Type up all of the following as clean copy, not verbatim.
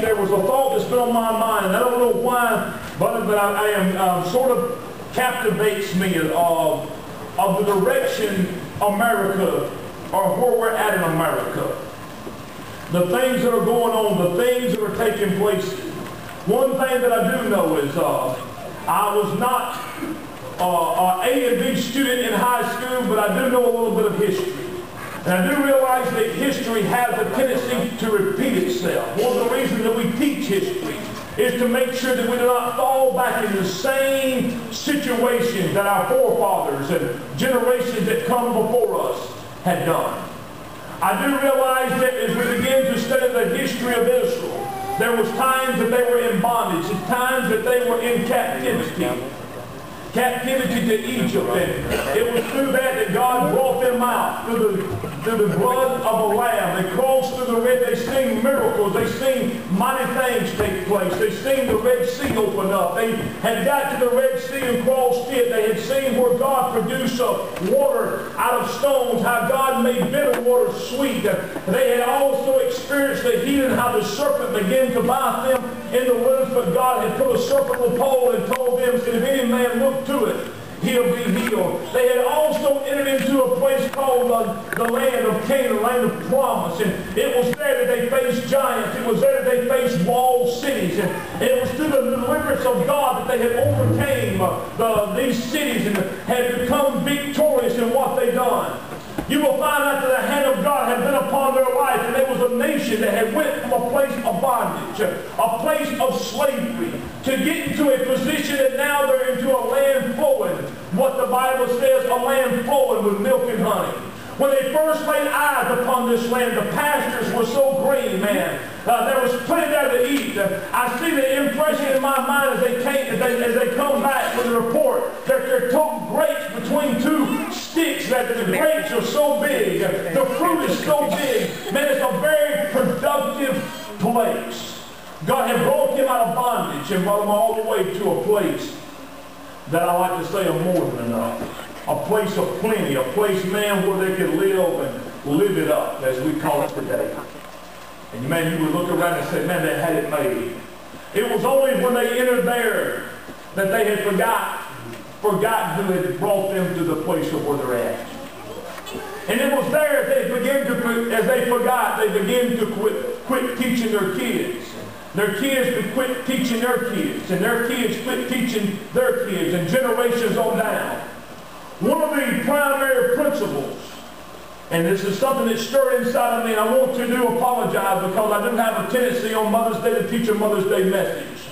There was a thought that's been on my mind, and I don't know why, but I am sort of captivates me of the direction America, or where we're at in America. The things that are going on, the things that are taking place. One thing that I do know is I was not an A and B student in high school, but I do know a little bit of history. And I do realize that history has a tendency to repeat itself. One of the reasons that we teach history is to make sure that we do not fall back in the same situations that our forefathers and generations that come before us had done. I do realize that as we begin to study the history of Israel, there was times that they were in bondage, and times that they were in captivity to Egypt, and it was through that God brought them out through the blood of a lamb. They crossed through the Red. They seen miracles. They seen mighty things take place. They seen the Red Sea open up. They had got to the Red Sea and crossed it. They had seen where God produced water out of stones, how God made bitter water sweet. They had also experienced the healing, how the serpent began to bite them in the wilderness, but God had put a serpent on the pole and told them, said, if any man look to it, he'll be healed. They had also entered into a place called the land of Canaan, the land of promise. And it was there that they faced giants. It was there that they faced walled cities. And it was through the deliverance of God that they had overcame these cities and had become victorious in what they done. You will find out that the hand of God had been upon their life, and there was a nation that had went from a place of bondage, a place of slavery, to get into a position that now they're into a land flowing, what the Bible says, a land flowing with milk and honey. When they first laid eyes upon this land, the pastures were so green, man. There was plenty there to eat. I see the impression in my mind as they come back with a report that they're toting grapes between two sticks, that the grapes are so big, the fruit is so big. Man, it's a very productive place. God had brought them out of bondage and brought them all the way to a place that I like to say are more than enough. A place of plenty, a place, man, where they could live and live it up, as we call it today. And man, you would look around and say, man, they had it made. It was only when they entered there that they had forgotten who had brought them to the place of where they're at. And it was there as they forgot, they began to quit teaching their kids. Their kids would quit teaching their kids, and their kids quit teaching their kids, and generations on down. One of the primary principles, and this is something that stirred inside of me, and I want to apologize because I didn't have a tendency on Mother's Day to teach a Mother's Day message.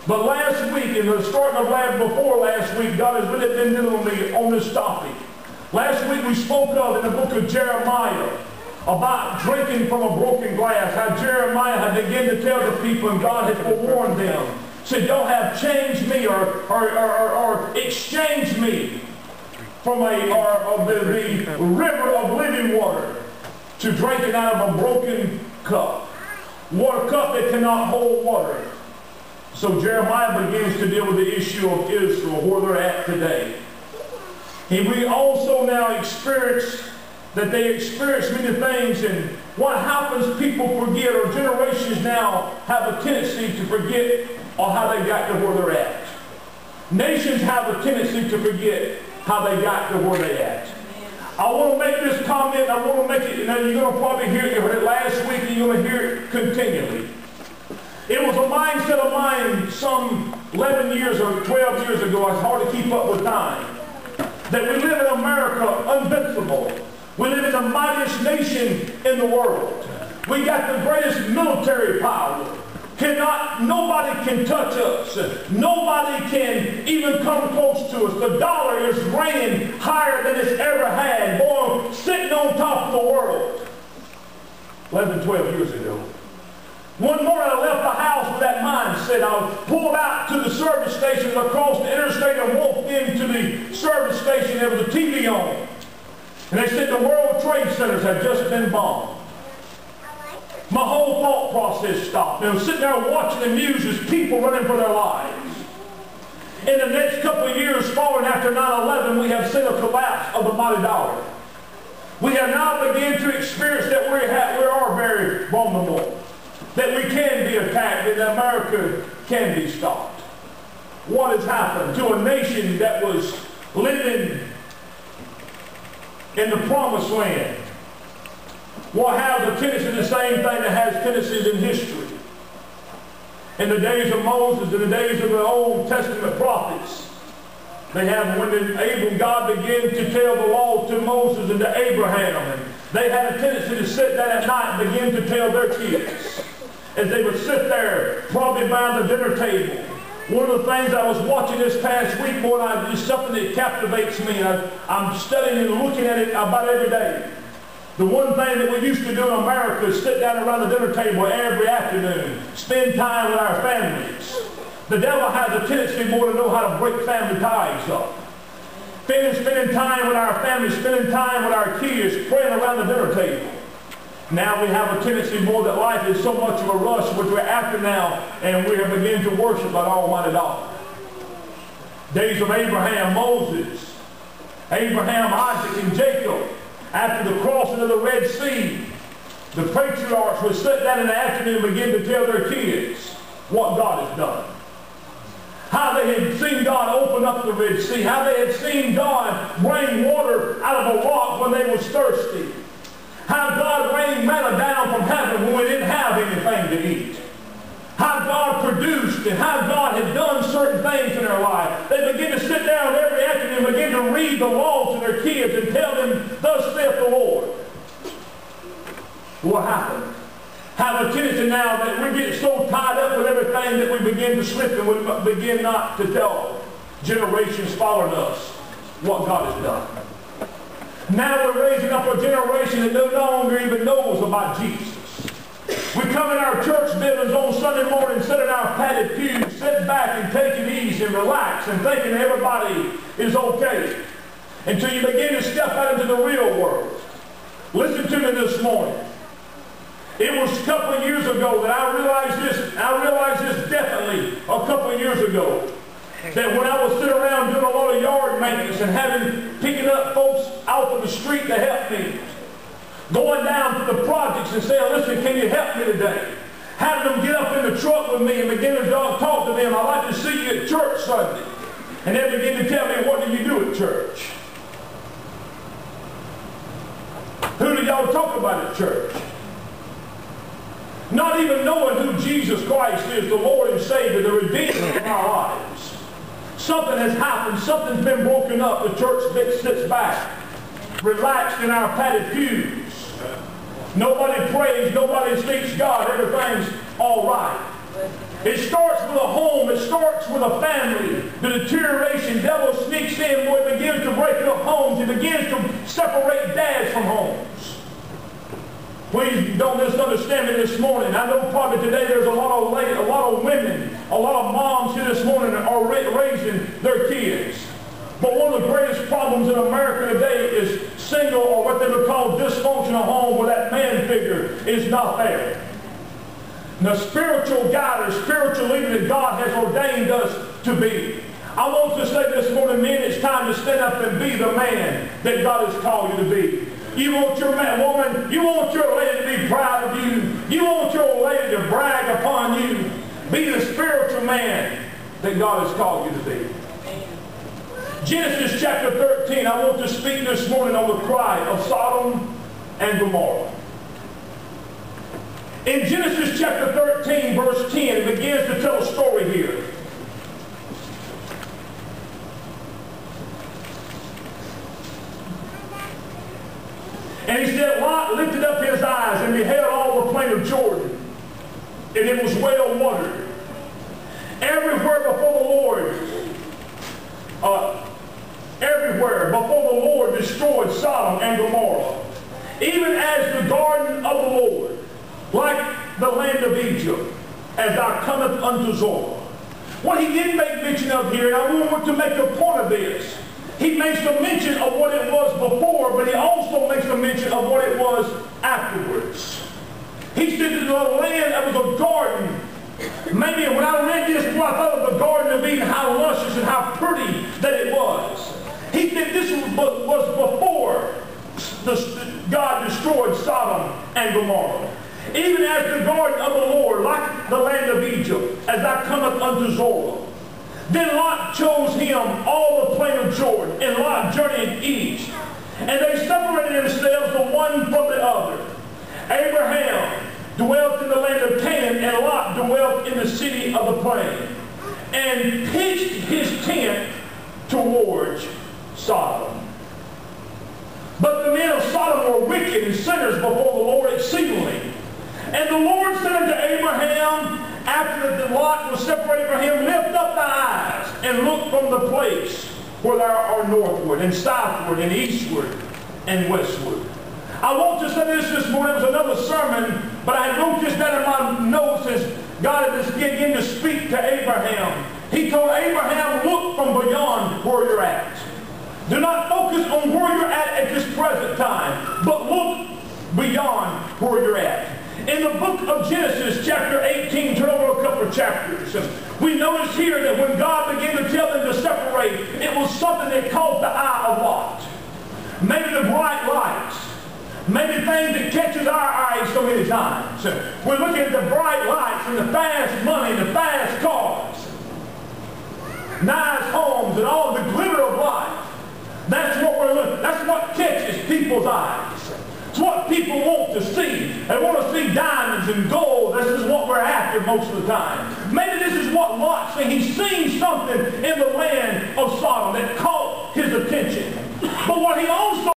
But last week, and the starting of before last week, God has really been dealing with me on this topic. Last week we spoke of in the book of Jeremiah about drinking from a broken glass, how Jeremiah had begun to tell the people, and God had forewarned them, said, y'all have changed me or exchanged me from the river of living water to drinking out of a broken cup. Water cup that cannot hold water. So Jeremiah begins to deal with the issue of Israel, where they're at today. And we also now experience that they experience many things, and what happens, people forget, or generations now have a tendency to forget on how they got to where they're at. Nations have a tendency to forget how they got to where they're at. I want to make this comment, I want to make it, now you're going to probably hear it, you heard it last week, and you're going to hear it continually. It was a mindset of mine some 11 years or 12 years ago, it's hard to keep up with time, that we live in America invincible. We live in the mightiest nation in the world. We got the greatest military power. Nobody can touch us. Nobody can even come close to us. The dollar is reigning higher than it's ever had. Boy, sitting on top of the world. 11, 12 years ago. One morning I left the house with that mindset. I pulled out to the service station across the interstate and walked into the service station. There was a TV on. And they said the World Trade Centers had just been bombed. My whole thought process stopped. I was sitting there watching the news as people running for their lives. In the next couple of years following after 9/11, we have seen a collapse of the mighty dollar. We have now begun to experience that we are very vulnerable. that we can be attacked and that America can be stopped. What has happened to a nation that was living in the promised land? What has a tendency, the same thing that has tendencies in history. In the days of Moses, in the days of the Old Testament prophets, they have, when God began to tell the law to Moses and to Abraham, and they had a tendency to sit down at night and begin to tell their kids. As they would sit there, probably by the dinner table. One of the things I was watching this past week, boy, it's something that captivates me. I'm studying and looking at it about every day. The one thing that we used to do in America is sit down around the dinner table every afternoon, spend time with our families. The devil has a tendency more to know how to break family ties up. Spending time with our families, spending time with our kids, praying around the dinner table. Now we have a tendency more that life is so much of a rush, which we're after now, and we are beginning to worship our Almighty God. Days of Abraham, Moses, Abraham, Isaac, and Jacob. After the crossing of the Red Sea, the patriarchs would sit down in the afternoon and begin to tell their kids what God has done. How they had seen God open up the Red Sea. How they had seen God rain water out of a rock when they was thirsty. How God rained manna down from heaven when we didn't have anything to eat. How God produced and how God had done certain things in their life. They begin to sit down every afternoon and begin to read the law to their kids and tell them, thus saith the Lord. What happened? Have a tendency now that we get so tied up with everything that we begin to slip and we begin not to tell generations following us what God has done. Now we're raising up a generation that no longer even knows about Jesus. We come in our church buildings on Sunday morning, sit in our padded pews, sit back and take it easy and relax and thinking everybody is okay until you begin to step out into the real world. Listen to me this morning. It was a couple of years ago that I realized this definitely a couple of years ago. That when I was sitting around doing a lot of yard maintenance and picking up folks out of the street to help me, going down to the projects and saying, listen, can you help me today? Having them get up in the truck with me and begin to talk to them. I'd like to see you at church Sunday. And they begin to tell me, what do you do at church? Who do y'all talk about at church? Not even knowing who Jesus Christ is, the Lord and Savior, the Redeemer of our lives. Something has happened. Something's been broken up. The church sits back, relaxed in our padded pews. Nobody prays. Nobody seeks God. Everything's all right. It starts with a home. It starts with a family. The deterioration, devil sneaks in where it begins to break up homes. It begins to separate dads from homes. Please don't misunderstand me this morning. I know probably today there's a lot of women, a lot of moms here this morning are raising their kids. But one of the greatest problems in America today is single, or what they would call dysfunctional home, where that man figure is not there. The spiritual guide or spiritual leader that God has ordained us to be. I want to say this morning, men, it's time to stand up and be the man that God has called you to be. You want your man, woman, you want your lady to be proud of you. You want your lady to brag upon you. Be the spiritual man that God has called you to be. Genesis chapter 13, I want to speak this morning on the cry of Sodom and Gomorrah. In Genesis chapter 13, verse 10, it begins to tell a story here. And he said, Lot lifted up his eyes and beheld all the plain of Jordan, and it was well watered. Everywhere before the Lord destroyed Sodom and Gomorrah, even as the garden of the Lord, like the land of Egypt, as thou cometh unto Zoar. What he did make mention of here, and I want to make a point of this, he makes a mention of what it was before, but he also makes a mention of what it was afterwards. He said that the land that was a garden. Maybe when I read this, I thought of the Garden of Eden, how luscious and how pretty that it was. He said this was before God destroyed Sodom and Gomorrah. even as the garden of the Lord, like the land of Egypt, as I cometh unto Zorah. Then Lot chose him all the plain of Jordan, and Lot journeyed east. And they separated themselves the one from the other. Abraham dwelt in the land of Canaan, and Lot dwelt in the city of the plain, and pitched his tent towards Sodom. But the men of Sodom were wicked and sinners before the Lord exceedingly. And the Lord said unto Abraham, after that Lot was separated from him, lift up thy eyes and look from the place where thou art northward and southward and eastward and westward. I want to say this morning. It was another sermon, but I wrote this down in my notes as God had begun to speak to Abraham. He told Abraham, look from beyond where you're at. Do not focus on where you're at this present time, but look beyond where you're at. In the book of Genesis, chapter 18, turn over a couple of chapters, we notice here that when God began to tell them to separate, it was something that caught the eye of Lot. Maybe the bright lights, maybe things that catches our eyes so many times. We're looking at the bright lights and the fast money, the fast cars, nice homes, and all the glitter of life. That's what we're looking. That's what catches people's eyes. It's what people want to see. They want to see diamonds and gold. This is what we're after most of the time. Maybe this is what Lot's seen. He's seen something in the land of Sodom that caught his attention. But what he also